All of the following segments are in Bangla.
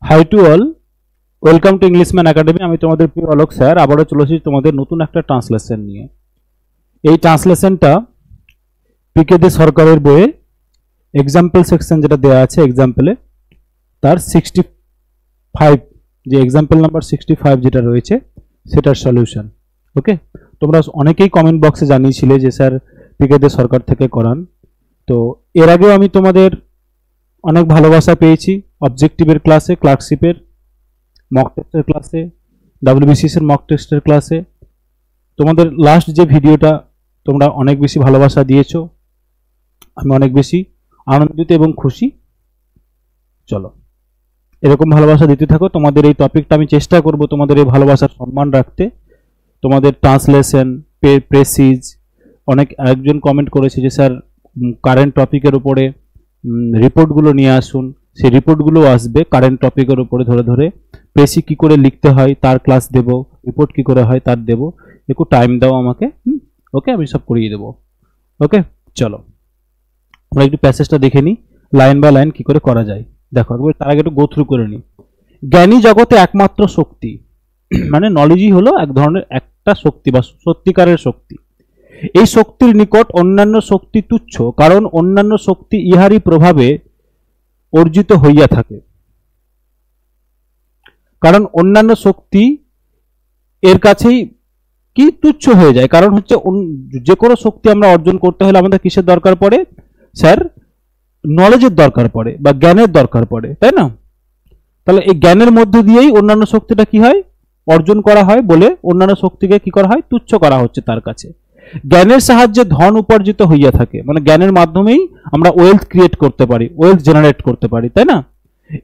High to all, welcome to Englishman Academy. আমি তোমাদের প্রিয় অলোক স্যার আবারও চলে এসেছি তোমাদের নতুন একটা ট্রান্সলেশন নিয়ে। এই ট্রান্সলেশনটা পিকে দে সরকারের বইয়ে এক্সাম্পল সেকশন যেটা দেওয়া আছে এক্সাম্পলে তার 65 যে এক্সাম্পল নাম্বার 65 যেটা রয়েছে সেটার সলিউশন। ওকে, তোমরা অনেকেই কমেন্ট বক্সে জানিয়েছিলে যে স্যার পিকে দে সরকার থেকে করান। তো এর আগেও আমি তোমাদের অনেক ভালোবাসা পেয়েছি অবজেক্টিভের ক্লাসে, ক্লার্কশিপের মক টেস্টের ক্লাসে, ডাব্লিউবিসিএস এর মক টেস্টের ক্লাসে। তোমাদের লাস্ট যে ভিডিওটা তোমরা অনেক বেশি ভালোবাসা দিয়েছো, আমি অনেক বেশি আনন্দিত এবং খুশি। চলো এরকম ভালোবাসা দিতে থাকো। তোমাদের এই টপিকটা আমি চেষ্টা করব তোমাদের এই ভালোবাসার সম্মান রাখতে। তোমাদের ট্রান্সলেশন, প্রেসিজ, অনেক একজন কমেন্ট করেছে যে স্যার কারেন্ট টপিকের উপরে রিপোর্টগুলো নিয়ে আসুন। সেই রিপোর্টগুলো আসবে কারেন্ট টপিকের উপরে ধরে ধরে। প্রেসি কি করে লিখতে হয় তার ক্লাস দেব, রিপোর্ট কি করে হয় তার দেব। একটু টাইম দাও আমাকে। ওকে, আমি সব করিয়ে দেবো। ওকে, চলো আমরা একটু প্যাসেজটা দেখে নিই লাইন বাই লাইন কি করে করা যায়। দেখো একবার তার আগে একটু গো থ্রু করে নিই। জ্ঞানী জগতে একমাত্র শক্তি, মানে নলেজই হলো এক ধরনের একটা শক্তি বা সত্যিকারের শক্তি। এই শক্তির নিকট অন্যান্য শক্তি তুচ্ছ, কারণ অন্যান্য শক্তি ইহারই প্রভাবে অর্জিত হইয়া থাকে। কারণ অন্যান্য শক্তি এর কাছেই কি তুচ্ছ হয়ে যায়। কারণ হচ্ছে যে কোনো শক্তি আমরা অর্জন করতে হলে আমাদের কিসের দরকার পড়ে স্যার? নলেজের দরকার পড়ে বা জ্ঞানের দরকার পড়ে, তাই না? তাহলে এই জ্ঞানের মধ্যে দিয়েই অন্যান্য শক্তিটা কি হয়? অর্জন করা হয় বলে অন্যান্য শক্তিকে কি করা হয়? তুচ্ছ করা হচ্ছে তার কাছে। জ্ঞানের সাহায্যে ধন উপার্জিত হইয়া থাকে, মানে জ্ঞানের মাধ্যমেই আমরা ওয়েলথ ক্রিয়েট করতে পারি, ওয়েলথ জেনারেট করতে পারি, তাই না?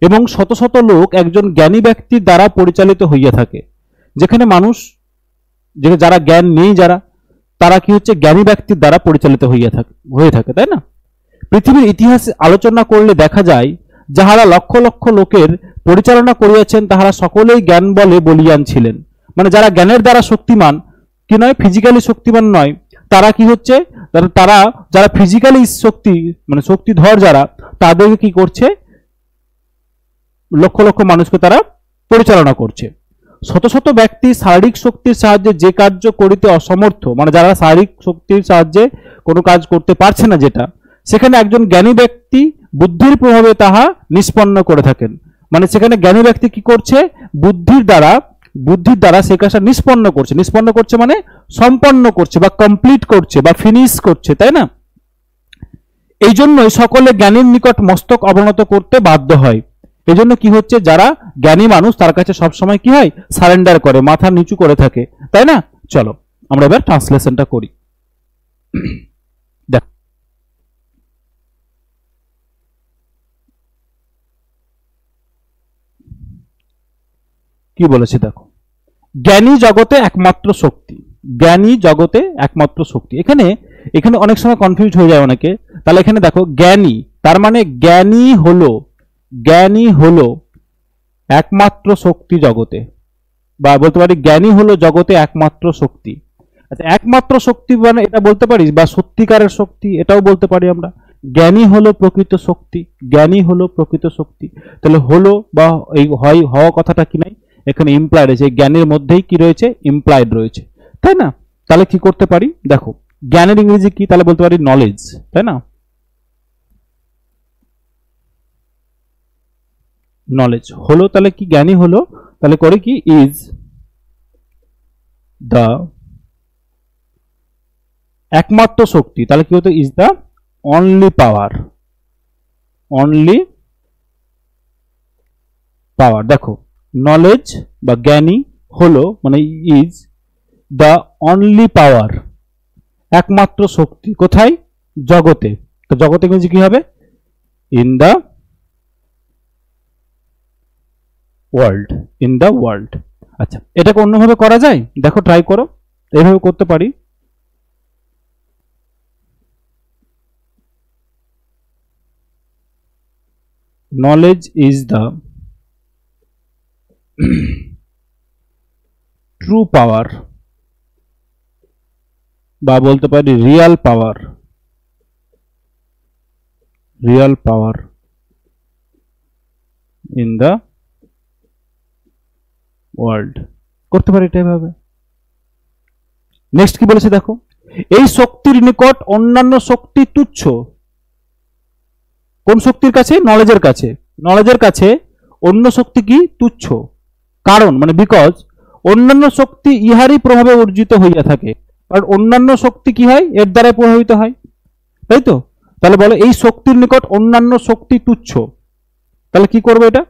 এবং শত শত লোক একজন জ্ঞানী ব্যক্তির দ্বারা পরিচালিত হইয়া থাকে। যেখানে মানুষ, যারা জ্ঞান নেই, যারা তারা কি হচ্ছে জ্ঞানী ব্যক্তির দ্বারা পরিচালিত হয়ে থাকে, তাই না? পৃথিবীর ইতিহাস আলোচনা করলে দেখা যায় যাহারা লক্ষ লক্ষ লোকের পরিচালনা করিয়াছেন তাহারা সকলেই জ্ঞান বলে বলিয়ান ছিলেন। মানে যারা জ্ঞানের দ্বারা শক্তিমান, কি নয় ফিজিক্যালি শক্তিমান নয়, তারা কি হচ্ছে, তারা যারা ফিজিক্যালি শক্তি মানে শক্তিধর যারা, তাদেরকে কি করছে? লক্ষ লক্ষ মানুষকে তারা পরিচালনা করছে। শত শত ব্যক্তি শারীরিক শক্তির সাহায্যে যে কার্য করিতে অসমর্থ, মানে যারা শারীরিক শক্তির সাহায্যে কোনো কাজ করতে পারছে না, যেটা সেখানে একজন জ্ঞানী ব্যক্তি বুদ্ধির প্রভাবে তাহা নিষ্পন্ন করে থাকেন। মানে সেখানে জ্ঞানী ব্যক্তি কি করছে? বুদ্ধির দ্বারা সেই কাজটা নিষ্পন্ন করছে মানে সম্পন্ন করছে বা কমপ্লিট করছে বা ফিনিশ করছে, তাই না? এই জন্যই সকলে জ্ঞানীর নিকট মস্তক অবনত করতে বাধ্য হয়। এই জন্য কি হচ্ছে, যারা জ্ঞানী মানুষ তার কাছে সবসময় কি হয়? সারেন্ডার করে, মাথা নিচু করে থাকে, তাই না? চলো আমরা এবার ট্রান্সলেশনটা করি। দেখ, কি বলেছে দেখো, জ্ঞানী জগতে একমাত্র শক্তি। জ্ঞানী জগতে একমাত্র শক্তি, এখানে অনেক সময় কনফিউজ হয়ে যায় অনেকে। তাহলে এখানে দেখো জ্ঞানী, তার মানে জ্ঞানী হলো একমাত্র শক্তি জগতে, বা বলতে পারি জ্ঞানী হলো জগতে একমাত্র শক্তি। আচ্ছা, একমাত্র শক্তি মানে এটা বলতে পারি, বা সত্যিকারের শক্তি এটাও বলতে পারি আমরা। জ্ঞানী হলো প্রকৃত শক্তি, তাহলে হলো বা এই হয় হওয়া কথাটা কি নাই, এখানে ইমপ্লয়েড রয়েছে। জ্ঞানের মধ্যেই কি রয়েছে? ইমপ্লয়েড রয়েছে, তাই না? তাহলে কি করতে পারি দেখো, জ্ঞানের ইংরেজি কি? তাহলে বলতে পারি নলেজ, তাই না? নলেজ হলো, তাহলে কি জ্ঞানী হলো, তাহলে করে কি ইজ দ্য একমাত্র শক্তি। তাহলে কি হতো? ইজ দ্য অনলি পাওয়ার, দেখো নলেজ বা জ্ঞানী হলো মানে ইজ দ্য অনলি পাওয়ার, একমাত্র শক্তি। কোথায়? জগতে। তো জগতে ইংরেজি কি হবে? In the world. আচ্ছা, এটাকে অন্যভাবে করা যায়, দেখো ট্রাই করো, এইভাবে করতে পারি। নলেজ ইজ দ্য ট্রু পাওয়ার, বা বলতে পারি Real power in the world করতে পারি এটা এভাবে। নেক্সট কি বলেছে দেখো, এই শক্তির নিকট অন্যান্য শক্তি তুচ্ছ। কোন শক্তির কাছে? নলেজের কাছে। নলেজের কাছে অন্য শক্তি কি? তুচ্ছ। কারণ মানে বিকজ অন্যান্য শক্তি ইহারই প্রভাবে অর্জিত হইয়া থাকে। কারণ অন্যান্য শক্তি কি হয়? এর দ্বারা প্রভাবিত হয়, তাই তো? তাহলে বলো এই শক্তির নিকট অন্যান্য শক্তি তুচ্ছ। তাহলে কি করবো এটা?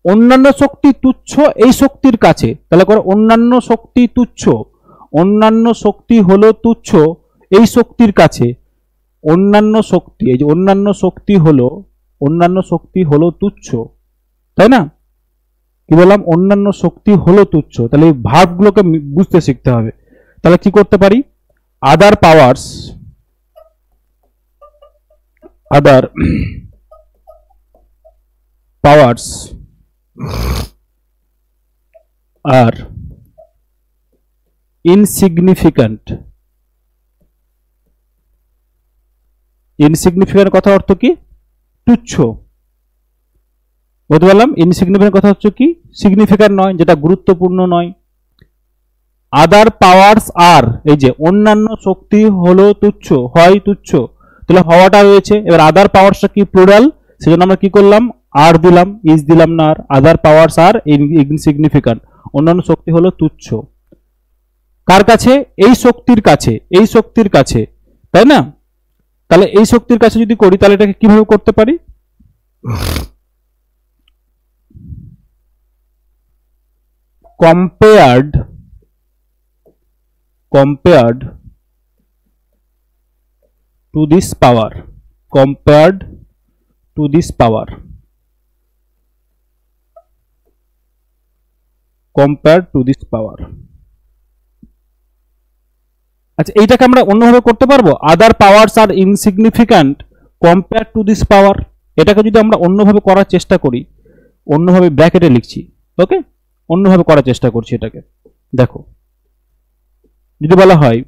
অন্যান্য শক্তি তুচ্ছ এই শক্তির কাছে। তাহলে করো অন্যান্য শক্তি তুচ্ছ। অন্যান্য শক্তি হলো তুচ্ছ এই শক্তির কাছে। অন্যান্য শক্তি, এই যে অন্যান্য শক্তি হলো তুচ্ছ, তাই না? কি বললাম? অন্যান্য শক্তি হলো তুচ্ছ। তাহলে এই ভার্বগুলোকে বুঝতে শিখতে হবে। তাহলে কি করতে পারি? আদার পাওয়ার্স আর ইনসিগনিফিক্যান্ট। ইনসিগনিফিক্যান্ট কথা অর্থ কি? তুচ্ছ। বলতে পারলাম ইনসিগনিফিক্যান্ট কথা হচ্ছে কি? সিগনিফিক্যান্ট নয়, যেটা গুরুত্বপূর্ণ নয়। আদার পাওয়ার্স আর, এই যে অন্যান্য শক্তি হলো তুচ্ছ, হয় তুচ্ছ। তাহলে হওয়াটা রয়েছে। এবার আদার পাওয়ার্সটা কি? প্লুরাল। সেজন্য আমরা কি করলাম? আর দিলাম, ইজ দিলাম না। আর আদার পাওয়ার্স আর ইনসিগনিফিক্যান্ট, অন্যান্য শক্তি হলো তুচ্ছ। কার কাছে? এই শক্তির কাছে। এই শক্তির কাছে, তাই না? তাহলে এই শক্তির কাছে যদি করি তাহলে এটাকে কিভাবে করতে পারি? compared to this power, compared to this power, compared to this power। আচ্ছা, এইটাকে আমরা অন্যভাবে করতে পারবো। Other powers are insignificant compare to this power. এটাকে যদি আমরা অন্যভাবে করার চেষ্টা করি, অন্যভাবে ব্র্যাকেটে লিখছি, ওকে, অন্যভাবে করার চেষ্টা করছি এটাকে। দেখো, যদি বলা হয়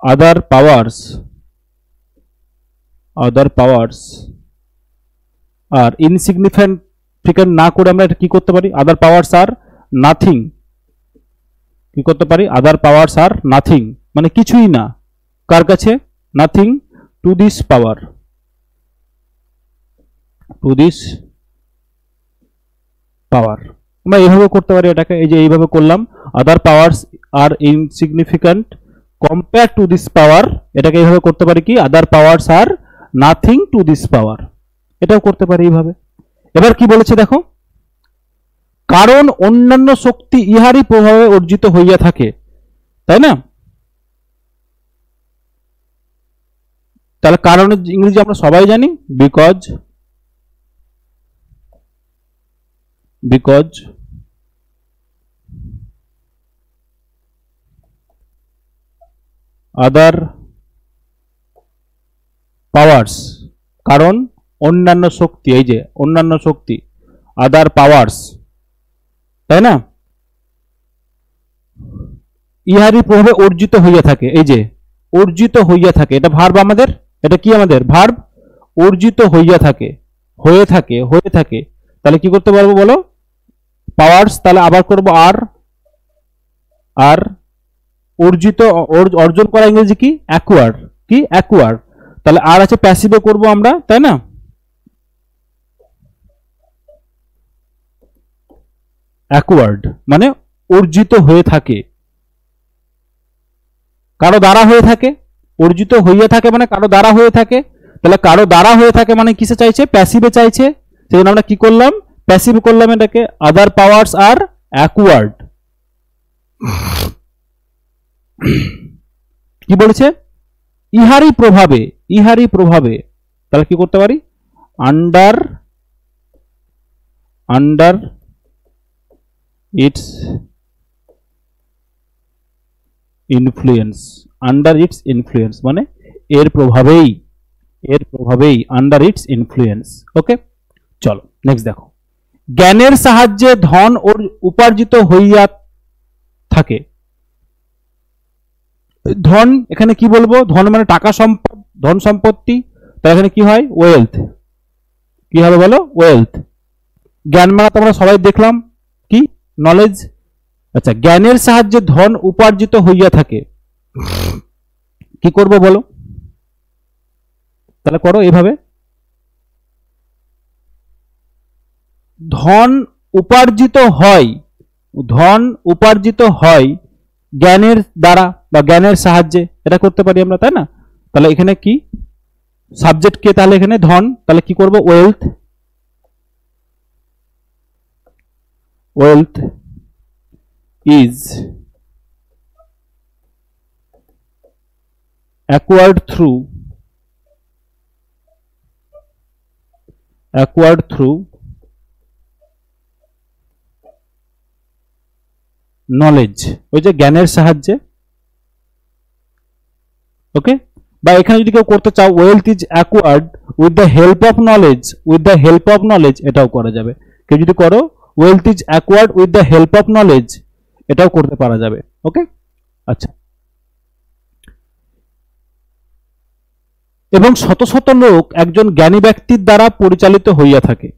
আদার পাওয়ার্স আর ইনসিগনিফিক্যান্ট না করে আমরা এটা কি করতে পারি? আদার পাওয়ার্স আর নাথিং। কি করতে পারি? আদার পাওয়ার্স আর নাথিং, মানে কিছুই না। কার কাছে? Nothing to this power, to this power. আমরা এইভাবে করতে পারি এটাকে। এই যে এইভাবে করলাম, other powers are insignificant compare to this power. এটাকে এইভাবে করতে পারি কি? Other powers are nothing to this power. এটাও করতে পারি এইভাবে। এবার কি বলেছে দেখো, কারণ অন্যান্য শক্তি ইহারই প্রভাবে অর্জিত হইয়া থাকে, তাই না? তাহলে কারণের ইংরেজি আমরা সবাই জানি, বিকজ আদার পাওয়ার্স, কারণ অন্যান্য শক্তি, এই যে অন্যান্য শক্তি, আদার পাওয়ার্স, তাই না? ইহারই প্রভাবে অর্জিত হইয়া থাকে। এই যে অর্জিত হইয়া থাকে, এটা ভার্ব আমাদের। এটা কি আমাদের? ভার্ব। অর্জিত হইয়া থাকে, হয়ে থাকে, হয়ে থাকে। তাহলে কি করতে পারবো বলো? পাওয়ার্স, তাহলে আবার করব আর, আর অর্জিত, অর্জন করা ইংরেজি কি? অ্যাকুয়ার। কি? অ্যাকুয়ার। তাহলে আর আছে প্যাসিভে করব আমরা, তাই না? অ্যাকুয়ার্ড মানে অর্জিত হয়ে থাকে, কারো দ্বারা হয়ে থাকে। অর্জিত হইয়া থাকে মানে কারো দ্বারা হয়ে থাকে। তাহলে কারো দ্বারা হয়ে থাকে মানে কিসে চাইছে? প্যাসিভে চাইছে। সেজন্য আমরা কি করলাম? প্যাসিভ করলাম এটাকে। আদার পাওয়ার্স আর অ্যাকুয়ার্ড। কি বলেছে? ইহারই প্রভাবে, ইহারই প্রভাবে। তাহলে কি করতে পারি? Under it's influence, under it's influence মানে এর প্রভাবেই, এর প্রভাবেই, আন্ডার ইটস ইনফ্লুয়েন্স। ওকে, চলো নেক্সট দেখো, জ্ঞানের সাহায্যে ধন উপার্জিত হইয়া থাকে। ধন এখানে কি বলবো? ধন মানে টাকা সম্পদ, ধন সম্পত্তি। তাহলে এখানে কি হয়? ওয়েলথ। কি হবে বলো? ওয়েলথ। জ্ঞান মানে তোমরা সবাই দেখলাম কি? নলেজ। আচ্ছা, জ্ঞানের সাহায্যে ধন উপার্জিত হইয়া থাকে, কি করব বলো? তাহলে করো এইভাবে, ধন উপার্জিত হয়, ধন উপার্জিত হয় জ্ঞানের দ্বারা বা জ্ঞানের সাহায্যে, এটা করতে পারি আমরা, তাই না? তাহলে এখানে কি সাবজেক্ট কে? তাহলে এখানে ধন, তাহলে কি করব? Wealth. Wealth is acquired through knowledge, ওই যে জ্ঞানের সাহায্যে। ওকে, বা এখানে যদি কেউ করতে চাও, wealth is acquired with the help of knowledge, with the help of knowledge, এটাও করা যাবে। কেউ যদি করো wealth is acquired with the help of knowledge, এটাও করতে পারা যাবে। ওকে, আচ্ছা। এবং শত শত লোক একজন জ্ঞানী ব্যক্তির দ্বারা পরিচালিত হইয়া থাকে।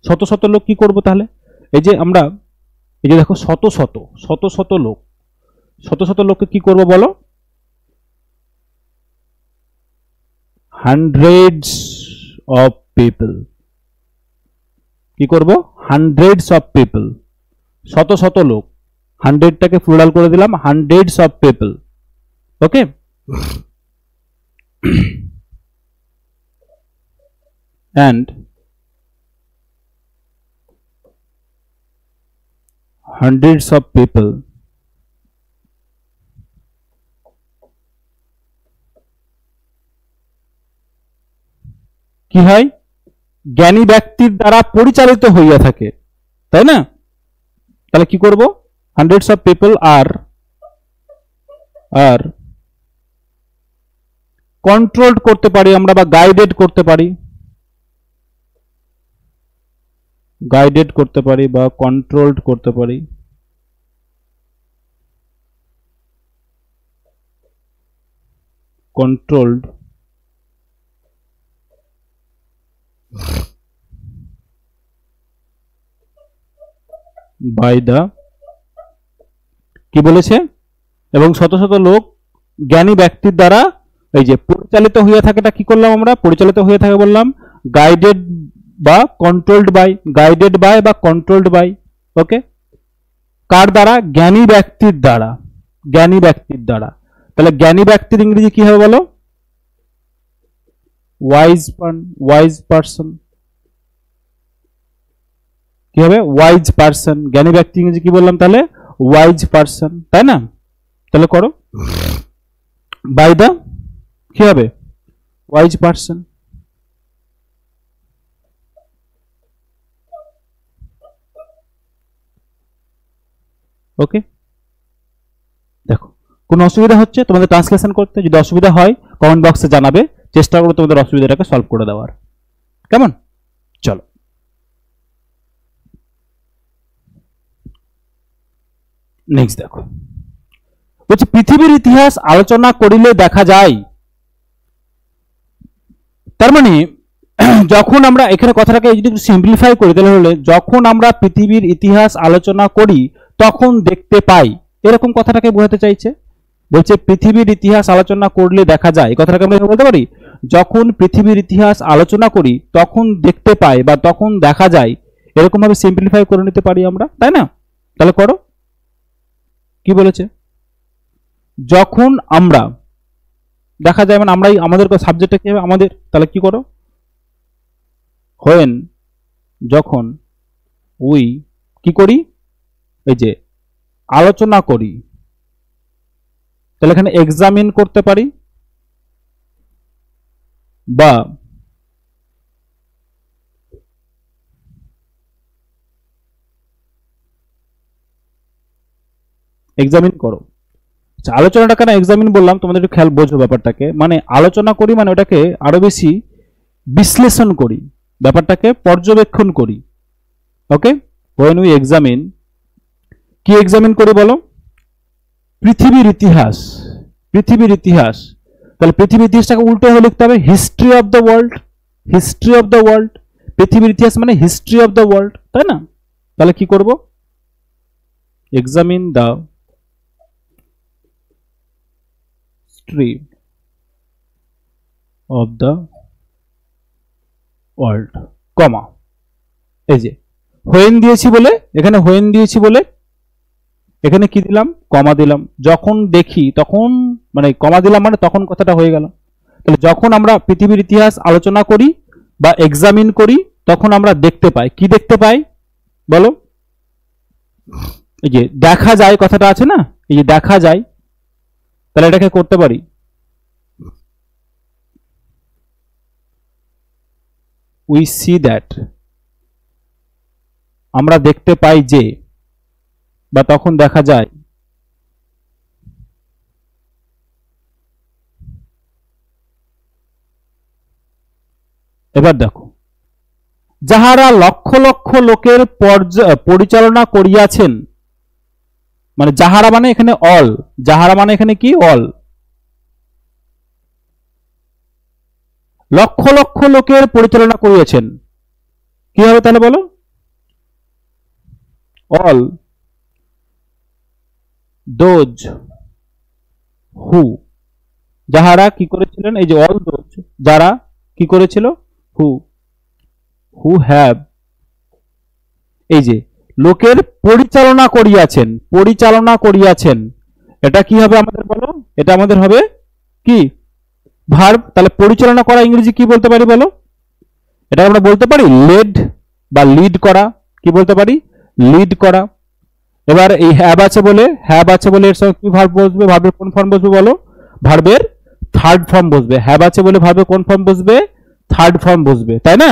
শত শত লোক কি করব তাহলে? এই যে আমরা, এই যে দেখো শত শত শত শত লোক, শত শত লোককে কি করব বলো? Hundreds of people. কি করব? হান্ড্রেডস অফ পিপল, শত শত লোক। হান্ড্রেডটাকে প্লুরাল করে দিলাম, hundreds of people. Okay, and hundreds of people কি হয়? জ্ঞানী ব্যক্তির দ্বারা পরিচালিত হইয়া থাকে, তাই না? তাহলে কি করব? Hundreds of people are controlled করতে পারি আমরা, বা গাইডেড করতে পারি, গাইডেড করতে পারি বা কন্ট্রোলড করতে পারি। কন্ট্রোলড বাই দা, কি বলেছে? এবং শত শত লোক জ্ঞানী ব্যক্তির দ্বারা এই যে পরিচালিত হয়ে থাকেটা কি করলাম আমরা? পরিচালিত হয়ে থাকে বললাম, গাইডেড বা কন্ট্রোলড বাই, গাইডেড বাই বা কন্ট্রোলড বাই। ওকে, কার দ্বারা? জ্ঞানী ব্যক্তির দ্বারা, জ্ঞানী ব্যক্তির দ্বারা। তাহলে জ্ঞানী ব্যক্তির ইংরেজি কি হবে বলো? Wise person. কি হবে? Wise person. জ্ঞানী ব্যক্তি ইংরেজি কি বললাম তাহলে? ওয়াইজ পারসন, তাই না? তাহলে করো, বাই দা কি হবে? Wise person. ওকে, দেখো কোনো অসুবিধা হচ্ছে তোমাদের ট্রান্সলেশন করতে? যদি অসুবিধা হয় কমেন্ট বক্সে জানাবে, চেষ্টা করবো তোমাদের অসুবিধাটাকে সলভ করে দেওয়ার। কেমন? চলো নেক্সট দেখো, বলছে পৃথিবীর ইতিহাস আলোচনা করিলে দেখা যায়। তার মানে যখন আমরা এখানে কথাটাকে যদি সিম্পলিফাই করি তাহলে হলে, যখন আমরা পৃথিবীর ইতিহাস আলোচনা করি তখন দেখতে পাই, এরকম কথাটাকে বোঝাতে চাইছে। বলছে পৃথিবীর ইতিহাস আলোচনা করলে দেখা যায়, এই কথাটাকে আমরা বলতে পারি যখন পৃথিবীর ইতিহাস আলোচনা করি তখন দেখতে পাই বা তখন দেখা যায়, এরকম ভাবে সিম্পলিফাই করে নিতে পারি আমরা, তাই না? তাহলে করো, কি বলেছে? যখন আমরা দেখা যায় মানে আমরাই, আমাদের সাবজেক্টটা কি হবে? আমাদের। তাহলে কি করো? হোয়েন, যখন, উই কি করি? এই যে আলোচনা করি। তাহলে এখানে এক্সামিন করতে পারি বা এক্সামিন করো। আচ্ছা, আলোচনাটা কেন এক্সামিন বললাম তোমাদের একটু খেয়াল বোঝো ব্যাপারটাকে। মানে আলোচনা করি মানে ওটাকে আরো বেশি বিশ্লেষণ করি, ব্যাপারটাকে পর্যবেক্ষণ করি। ওকে, when we examine, কি এক্সামিন করি বলো? পৃথিবীর ইতিহাস, পৃথিবীর ইতিহাস। তাহলে পৃথিবীর ইতিহাসটাকে উল্টো হয়ে লিখতে হবে history of the world. History of the world, পৃথিবীর ইতিহাস মানে হিস্ট্রি অফ দ্য ওয়ার্ল্ড, তাই না? তাহলে কি করব, examine the history of the world, comma, এই যে হোয়েন দিয়েছি বলে এখানে হোয়েন দিয়েছি বলে এখানে কি দিলাম, কমা দিলাম। যখন দেখি তখন, মানে কমা দিলাম মানে তখন কথাটা হয়ে গেল। তাহলে যখন আমরা পৃথিবীর ইতিহাস আলোচনা করি বা এক্সামিন করি তখন আমরা দেখতে পাই, কি দেখতে পাই বলো? এই যে দেখা যায় কথাটা আছে না, এই যে দেখা যায়, তাহলে এটাকে করতে পারি উই সি দ্যাট, আমরা দেখতে পাই যে, বা তখন দেখা যায়। এবার দেখো, যাহারা লক্ষ লক্ষ লোকের পরিচালনা করিয়াছেন, মানে যাহারা মানে এখানে অল, যাহারা মানে এখানে কি অল, লক্ষ লক্ষ লোকের পরিচালনা করিয়াছেন, কি হবে তাহলে বলো? অল দোজ হু, যাহারা কি করেছিলেন, এই যে অল দোজ, যারা কি করেছিল, হু, হু হ্যাভ, এই যে লোকের পরিচালনা করিয়াছেন, পরিচালনা করিয়াছেন, এটা কি হবে আমাদের বলো? এটা আমাদের হবে কি, ভার্ব। তাহলে পরিচালনা করা ইংরেজি কি বলতে পারি বলো? এটা আমরা বলতে পারি লেড বা লিড করা, কি বলতে পারি, লিড করা। এবার এই হ্যাভ আছে বলে, হ্যাভ আছে বলে এর সঙ্গে কি ভার্ব বসবে, ভার্বের কোন ফর্ম বসবে বলো? ভার্বের থার্ড ফর্ম বসবে। হ্যাভ আছে বলে ভার্বের কোন ফর্ম বসবে? থার্ড ফর্ম বসবে, তাই না?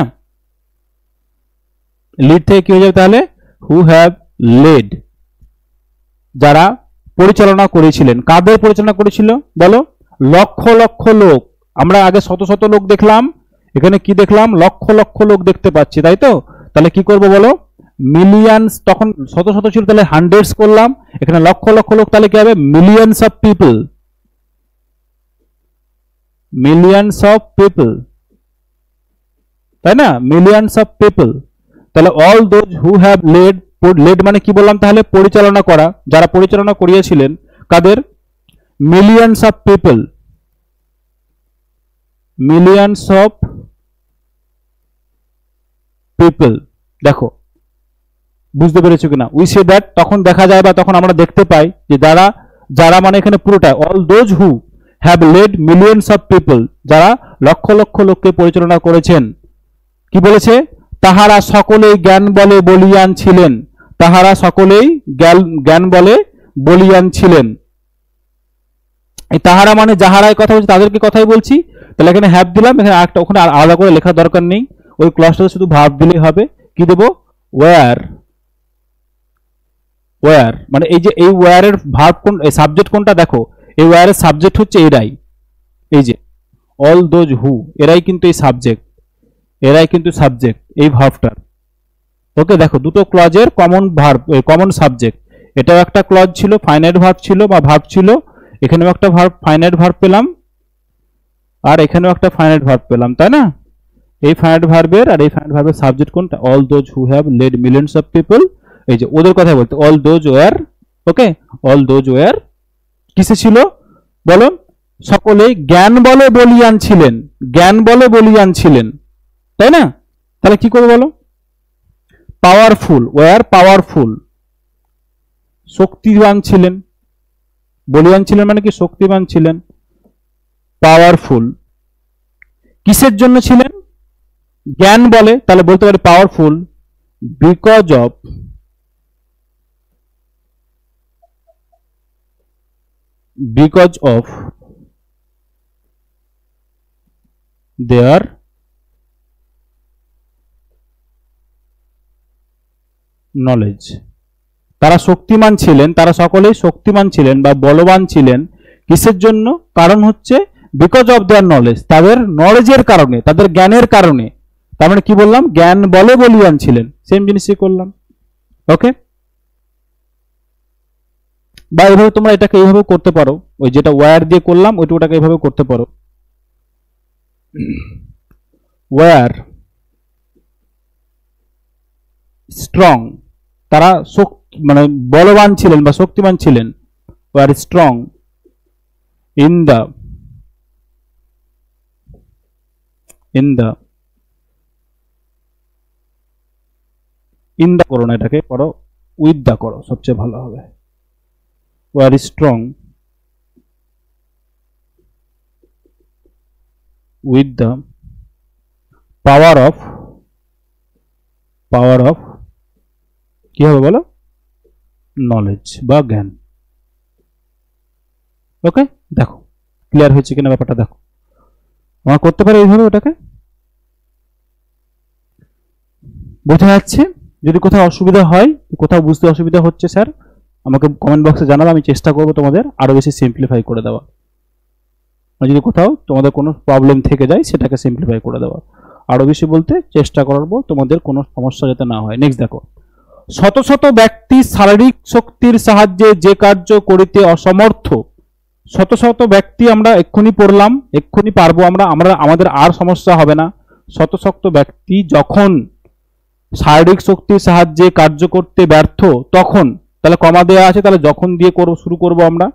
লিড থেকে কি হয়ে যাবে তাহলে? হু হ্যাভ লেড, যারা পরিচালনা করেছিলেন। কাদের পরিচালনা করেছিল বলো? লক্ষ লক্ষ লোক। আমরা আগে শত শত লোক দেখলাম, এখানে কি দেখলাম? লক্ষ লক্ষ লোক দেখতে পাচ্ছি, তাই তো? তাহলে কি করব বলো? মিলিয়নস, তখন শত শত ছিল তাহলে হান্ড্রেডস করলাম, এখানে লক্ষ লক্ষ লোক, তাহলে কি হবে? Millions of people, millions of people, তাই না? Millions of people. তাহলে all those who have led, led মানে কি বললাম তাহলে? পরিচালনা করা, যারা পরিচালনা করিয়েছিলেন, কাদের? Millions of people, millions of people. দেখো বুঝতে পেরেছো কিনা? উই সে দ্যাট, তখন দেখা যায় বা তখন আমরা দেখতে পাই যে যারা, যারা মানে এখানে পুরোটা, all those who have led millions of people, যারা লক্ষ লক্ষ লোককে পরিচালনা করেছেন। কি বলেছে? তাহারা সকলেই জ্ঞান বলে বলিয়ান ছিলেন, তাহারা সকলেই জ্ঞান বলে বলিয়ান ছিলেন। এই তাহারা মানে যাহারাই কথা বলছি তাদেরকে কথাই বলছি, তাহলে এখানে হ্যাভ দিলাম, এখানে একটা ওখানে আলাদা করে লেখার দরকার নেই, ওই ক্লজটাতে শুধু ভার্ব দিলেই হবে। কি দেবো? ওয়্যার, ওয়্যার মানে এই যে এই ওয়্যারের ভার্ব কোন, সাবজেক্ট কোনটা দেখো, এই ওয়্যারের সাবজেক্ট হচ্ছে এরাই, এই যে অল দোজ হু, এরাই কিন্তু এই সাবজেক্ট, এরাই কিন্তু সাবজেক্ট এই ভার্বটার। ওকে, দেখো দুটো ক্লজের কমন ভার্ব, কমন সাবজেক্ট। এটাও একটা ক্লজ ছিল, ফাইনাইট ভার্ব ছিল বা ভার্ব ছিল, এখানেও একটা ভার্ব, ফাইনাইট ভার্ব পেলাম, আর এখানেও একটা ফাইনাইট ভার্ব পেলাম, তাই না? এই ফাইনাইট ভার্বের আর এই ফাইনাইট ভার্বের সাবজেক্ট কোনটা? All those who have led millions of people, এই যে ওদের কথাই বলতে, all those were. Okay, all those were কিসে ছিল বলো? সকলেই জ্ঞান বলে বলিয়ান ছিলেন, জ্ঞান বলে বলিয়ান ছিলেন, তাই না? তাহলে কি করবো বলো? পাওয়ারফুল, ওয়্যার পাওয়ারফুল, শক্তিবান ছিলেন, বলিয়ান ছিলেন মানে কি? শক্তিবান ছিলেন। পাওয়ারফুল কিসের জন্য ছিলেন? জ্ঞান বলে, তাহলে বলতে পারি powerful because of, because of their knowledge. তারা শক্তিমান ছিলেন, তারা সকলেই শক্তিমান ছিলেন বা বলবান ছিলেন, কিসের জন্য? কারণ হচ্ছে বিকজ অফ দেয়ার নলেজ, তাদের নলেজের কারণে, তাদের জ্ঞানের কারণে। তার মানে কি বললাম? জ্ঞান বলে বলিয়ান ছিলেন, সেম জিনিসই করলাম। ওকে, বা এভাবে তোমরা এটাকে এইভাবে করতে পারো, ওই যেটা ওয়্যার দিয়ে করলাম ওইটাকে এইভাবে করতে পারো, ওয়্যার স্ট্রং, তারা মানে বলবান ছিলেন বা শক্তিমান ছিলেন, ওয়্যার স্ট্রং ইন দ্য করো না, এটাকে পড়ো উইথ দা করো, সবচেয়ে ভালো হবে। Were strong with the power of কি হবে বলো, নলেজ বা জ্ঞান। ওকে, দেখো ক্লিয়ার হয়েছে কিনা ব্যাপারটা, দেখো আমরা করতে পারি এইভাবে, ওটাকে বোঝা যাচ্ছে। যদি কোথাও অসুবিধা হয়, কোথাও বুঝতে অসুবিধা হচ্ছে স্যার, আমাকে কমেন্ট বক্সে জানাবে, আমি চেষ্টা করব তোমাদের আরো বেশি সিম্পলিফাই করে দেওয়া। যদি কোথাও তোমাদের কোনো প্রবলেম থেকে যায় সেটাকে সিম্পলিফাই করে দেওয়া, আরো বেশি বলতে চেষ্টা করবো, তোমাদের কোনো সমস্যা যাতে না হয়। নেক্সট দেখো, শত শত ব্যক্তি শারীরিক শক্তির সাহায্যে যে কার্য করিতে অসমর্থ। শত শত ব্যক্তি আমরা এক্ষুনি পড়লাম, এক্ষুনি পারবো আমরা, আমাদের আর সমস্যা হবে না। শত শত ব্যক্তি যখন শারীরিক শক্তির সাহায্যে কার্য করতে ব্যর্থ, তখন, তাহলে কমা দেওয়া আছে, তাহলে যখন দিয়ে শুরু করব আমরা,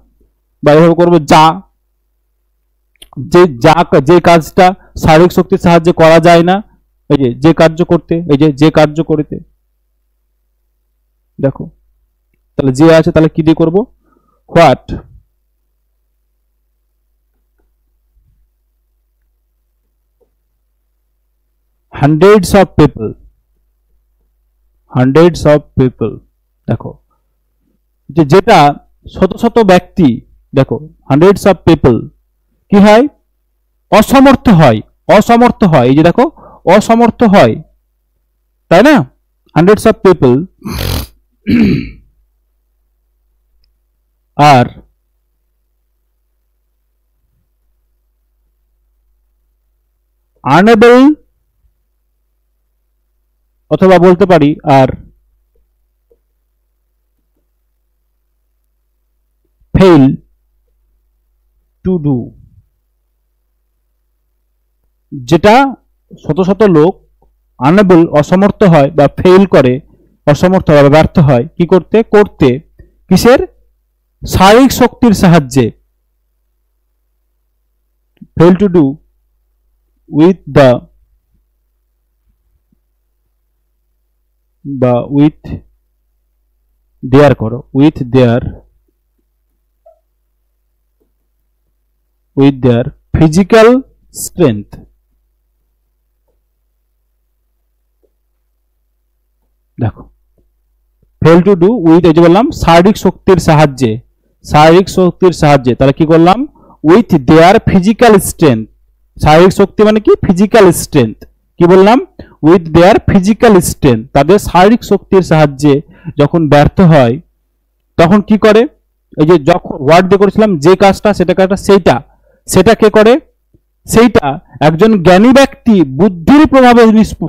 বা এভাবে করবো যে কাজটা শারীরিক শক্তির সাহায্যে করা যায় না, এই যে কার্য করতে, এই যে কার্য করিতে, দেখো তাহলে যে আছে, তাহলে কি দিয়ে করব, হোয়াট হান্ড্রেডস অফ পিপল, দেখো যেটা শত শত ব্যক্তি, দেখো হান্ড্রেডস অফ পিপল কি হয়, অসমর্থ হয়, এই যে দেখো অসমর্থ হয়, তাই না, hundreds of people are unable, অথবা বলতে পারি আর ফেইল টু ডু, যেটা শত শত লোক আনএবল অসমর্থ হয় বা ফেইল করে, অসমর্থ হয় বা ব্যর্থ হয় কি করতে কিসের, শারীরিক শক্তির সাহায্যে, fail to do with the বা উইথ দেয়ার করো, উইথ দেয়ার ফিজিক্যাল স্ট্রেংথ। দেখো ফেল টু ডু উইথ, এই যে বললাম শারীরিক শক্তির সাহায্যে, তাহলে কি করলাম, উইথ দেয়ার ফিজিক্যাল স্ট্রেংথ, শারীরিক শক্তি মানে কি, ফিজিক্যাল স্ট্রেংথ, কি বললাম, উইথ দেয়ার ফিজিক্যাল স্ট্রেংথ, তাদের শারীরিক শক্তির সাহায্যে যখন ব্যর্থ হয় তখন কি করে, এই যে যখন ওয়ার্ড দিয়ে করেছিলাম যে কাজটা, সেটা কে করে, সেইটা একজন জ্ঞানী ব্যক্তি বুদ্ধির প্রভাবে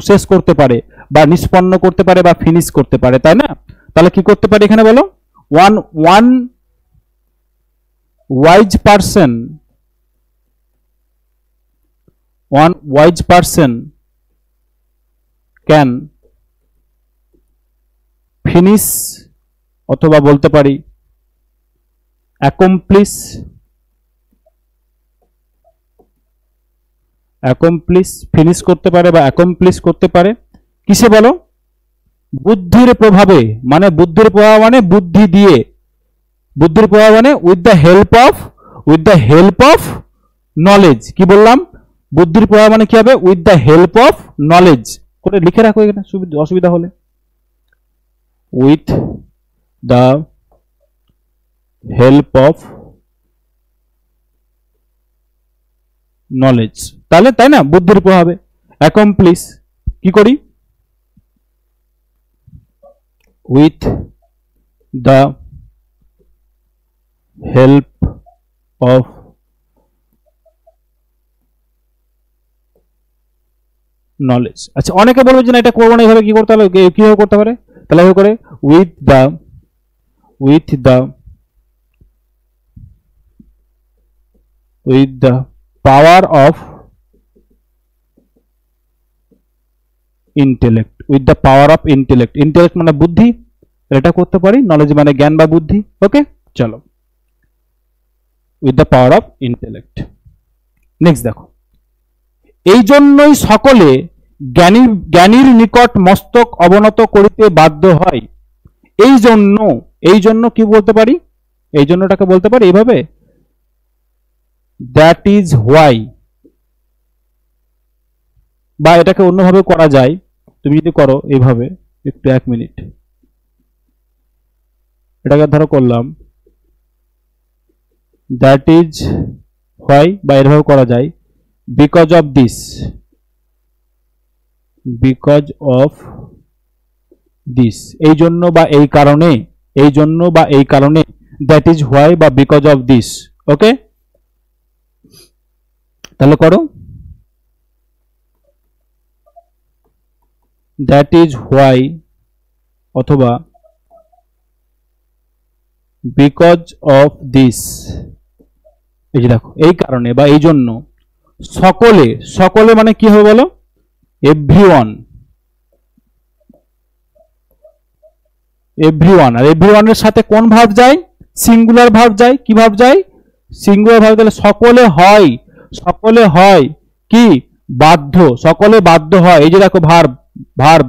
শেষ করতে পারে বা নিষ্পন্ন করতে পারে বা ফিনিশ করতে পারে, তাই না। তাহলে কি করতে পারে এখানে বলো, one wise person can finish, অথবা বলতে পারি অ্যাকমপ্লিশ ফিনিশ করতে পারে বা অ্যাকমপ্লিশ করতে পারে কিসে বলো, বুদ্ধির প্রভাবে, মানে বুদ্ধির প্রভাব মানে বুদ্ধি দিয়ে, বুদ্ধির প্রভাব মানে with the help of knowledge, কি বললাম, বুদ্ধির প্রভাব মানে কি হবে, with the help of knowledge, করে লিখে রাখো এখানে অসুবিধা হলে, with the help of knowledge, তাহলে তাই না, বুদ্ধির প্রভাবে। অ্যাকমপ্লিশ কি করি, with the help of knowledge. আচ্ছা অনেকে বলবে যে না এটা করবো না, এইভাবে কি করতে হবে, কিভাবে করতে পারে, তাহলে এভাবে করে with the with the power of intellect, with the power of intellect. Intellect মানে বুদ্ধি, এটা করতে পারি, নলেজ মানে জ্ঞান বা বুদ্ধি। ওকে, চলো, with the power of intellect. Next দেখো, এই জন্যই সকলে জ্ঞানীর নিকট মস্তক অবনত করিতে বাধ্য হয়। এই জন্য কি বলতে পারি, এই জন্যটাকে বলতে পারি এইভাবে, দ্যাট ইজ হোয়াই, বা এটাকে অন্যভাবে করা যায়। তুমি যদি করো এইভাবে, একটু 1 মিনিট, এটাকে ধরো করলাম, দ্যাট ইজ হোয়াই, বা এভাবে করা যায়, because of this, because of this, এই জন্য বা এই কারণে, এই জন্য বা এই কারণে, দ্যাট ইজ হোয়াই বা বিকজ অফ দিস। ওকে, তাহলে করো, দ্যাট ইজ হোয়াই অথবা বিকজ অফ দিস। এই যে দেখো, এই কারণে বা এই জন্য, সকলে, সকলে মানে কি হবে বলো, এভরিওয়ান, এভরিওয়ান। আর এভরিওয়ানের সাথে কোন ভার্ব যায়, সিঙ্গুলার ভার্ব যায়। কি ভার্ব যায়, সিঙ্গুলার ভার্ব। তাহলে সকলে হয়, সকলে হয় কি, বাধ্য, সকলে বাধ্য হয়। এই যে দেখো ভার্ব, ভার্ব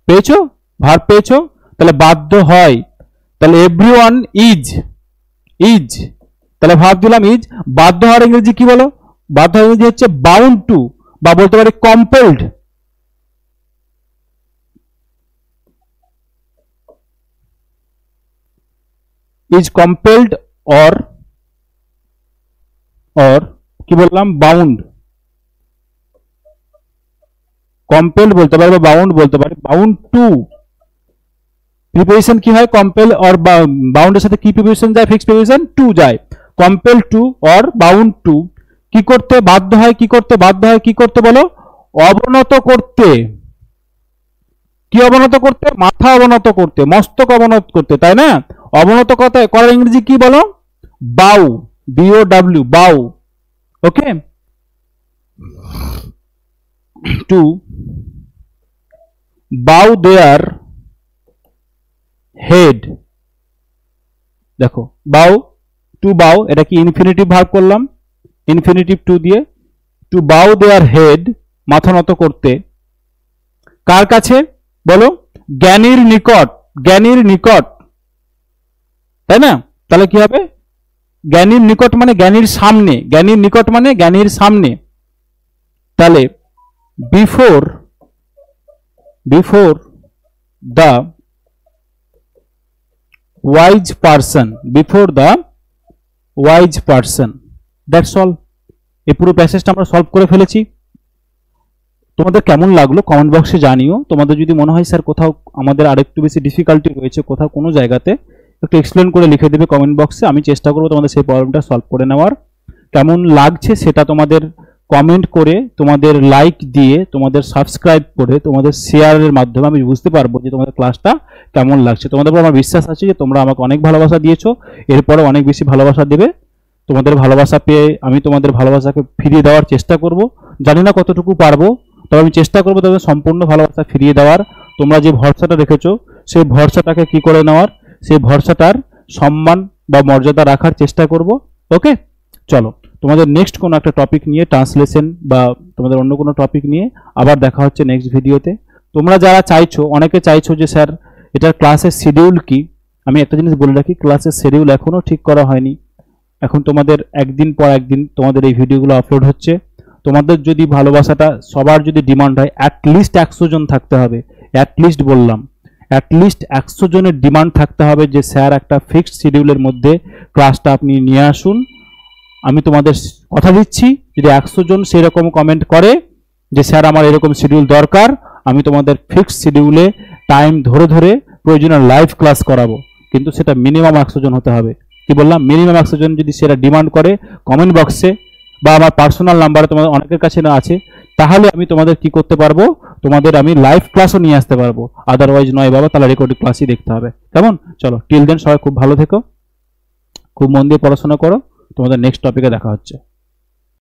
পেয়েছো, ভার্ব পেয়েছো, তাহলে বাধ্য হয়। তাহলে এভরিওয়ান ইজ, ইজ, তাহলে ভার্ব দিলাম ইজ। বাধ্য হওয়ার ইংরেজি কি বলো, বাধ্য হওয়ার ইংরেজি হচ্ছে বাউন্ড টু, বা বলতে পারি compelled. Is compelled or, or কি বললাম, বাউন্ড। কম্পেলড বলতে পারি বা বাউন্ড বলতে পারি, বাউন্ড টু। প্রিপোজিশন কি হয়, কম্পেল অর বাউন্ডের সাথে কি প্রিপোজিশন যায়, ফিক্সড প্রিপোজিশন টু যায়। Compel to or bound to, কি করতে বাধ্য হয়, কি করতে বাধ্য হয়, কি করতে বলো, অবনত করতে। কি অবনত করতে, মাথা অবনত করতে, মস্তক অবনত করতে, তাই না। অবনত করার ইংরেজি কি বলো, বাউ, বিও ডাব্লিউ, বাউ। ওকে, টু বাউ দেয়ার হেড। দেখো বাউ, টু বাউ, এটা কি ইনফিনিটিভ ভার্ব করলাম, ইনফিনিটিভ টু দিয়ে। টু বাউ দেয়ার হেড, মাথা নত করতে। কার কাছে বলো, জ্ঞানীর নিকট, জ্ঞানীর নিকট, তাই না। তাহলে কি হবে, জ্ঞানীর নিকট মানে জ্ঞানীর সামনে, জ্ঞানীর নিকট মানে জ্ঞানীর সামনে। তাহলে before, before the wise person, before the wise person. That's all. এই পুরো প্যাসেজটা আমরা সলভ করে ফেলেছি। তোমাদের কেমন লাগলো কমেন্ট বক্সে জানিও। তোমাদের যদি মনে হয় স্যার কোথাও আমাদের আরেকটু বেশি ডিফিকাল্টি রয়েছে, কোথাও কোনো জায়গাতে, একটু এক্সপ্লেন করে লিখে দেবে কমেন্ট বক্সে। আমি চেষ্টা করবো তোমাদের সেই প্রবলেমটা সলভ করে নেওয়ার। কেমন লাগছে সেটা তোমাদের কমেন্ট করে, তোমাদের লাইক দিয়ে, তোমাদের সাবস্ক্রাইব করে, তোমাদের শেয়ারের মাধ্যমে আমি বুঝতে পারবো যে তোমাদের ক্লাসটা কেমন লাগছে। তোমাদের উপর আমার বিশ্বাস আছে যে তোমরা আমাকে অনেক ভালোবাসা দিয়েছো, এরপরে অনেক বেশি ভালোবাসা দেবে। তোমাদের ভালোবাসা পেয়ে আমি তোমাদের ভালোবাসাকে ফিরিয়ে দেওয়ার চেষ্টা করব। জানি না কতটুকু পারবো, তবে আমি চেষ্টা করবো তোমাদের সম্পূর্ণ ভালোবাসা ফিরিয়ে দেওয়ার। তোমরা যে ভরসাটা রেখেছো সেই ভরসাটাকে কি করে নেওয়ার, সেই ভরসাটার সম্মান বা মর্যাদা রাখার চেষ্টা করব। ওকে, চলো তোমাদের নেক্সট কোনো একটা টপিক নিয়ে, ট্রান্সলেশন বা তোমাদের অন্য কোনো টপিক নিয়ে আবার দেখা হচ্ছে নেক্সট ভিডিওতে। তোমরা যারা চাইছো, অনেকে চাইছো যে স্যার এটার ক্লাসের শিডিউল কি, আমি একটা জিনিস বলে রাখি, ক্লাসের শিডিউল এখনো ঠিক করা হয়নি। এখন তোমাদের একদিন পর একদিন তোমাদের এই ভিডিওগুলো আপলোড হচ্ছে। তোমাদের যদি ভালোবাসাটা, সবার যদি ডিমান্ড হয়, অ্যাটলিস্ট 100 জন থাকতে হবে, অ্যাটলিস্ট বললাম, অ্যাটলিস্ট 100 জনের ডিমান্ড থাকতে হবে যে স্যার একটা ফিক্সড শিডিউলের মধ্যে ক্লাসটা আপনি নিয়ে আসুন। আমি তোমাদের কথা দিচ্ছি, যদি 100 জন সেরকম কমেন্ট করে যে স্যার আমার এরকম শিডিউল দরকার, আমি তোমাদের ফিক্সড শিডিউলে টাইম ধরে ধরে প্রয়োজনে লাইভ ক্লাস করাবো। কিন্তু সেটা মিনিমাম 100 জন হতে হবে। কি বললাম, মিনিমাম 100 জন যদি সেটা ডিমান্ড করে কমেন্ট বক্সে বা আমার পার্সোনাল নাম্বারে তোমাদের অনেকের কাছে না আছে, তাহলে আমি তোমাদের কি করতে পারবো, তোমাদের আমি লাইভ ক্লাসও নিয়ে আসতে পারবো। আদারওয়াইজ নয় বাবা, তাহলে রেকর্ডিং ক্লাসই দেখতে হবে। কেমন? চলো, টিল দেন সবাই খুব ভালো থেকো, খুব মন দিয়ে পড়াশোনা করো। তোমাদের নেক্সট টপিকে দেখা হচ্ছে।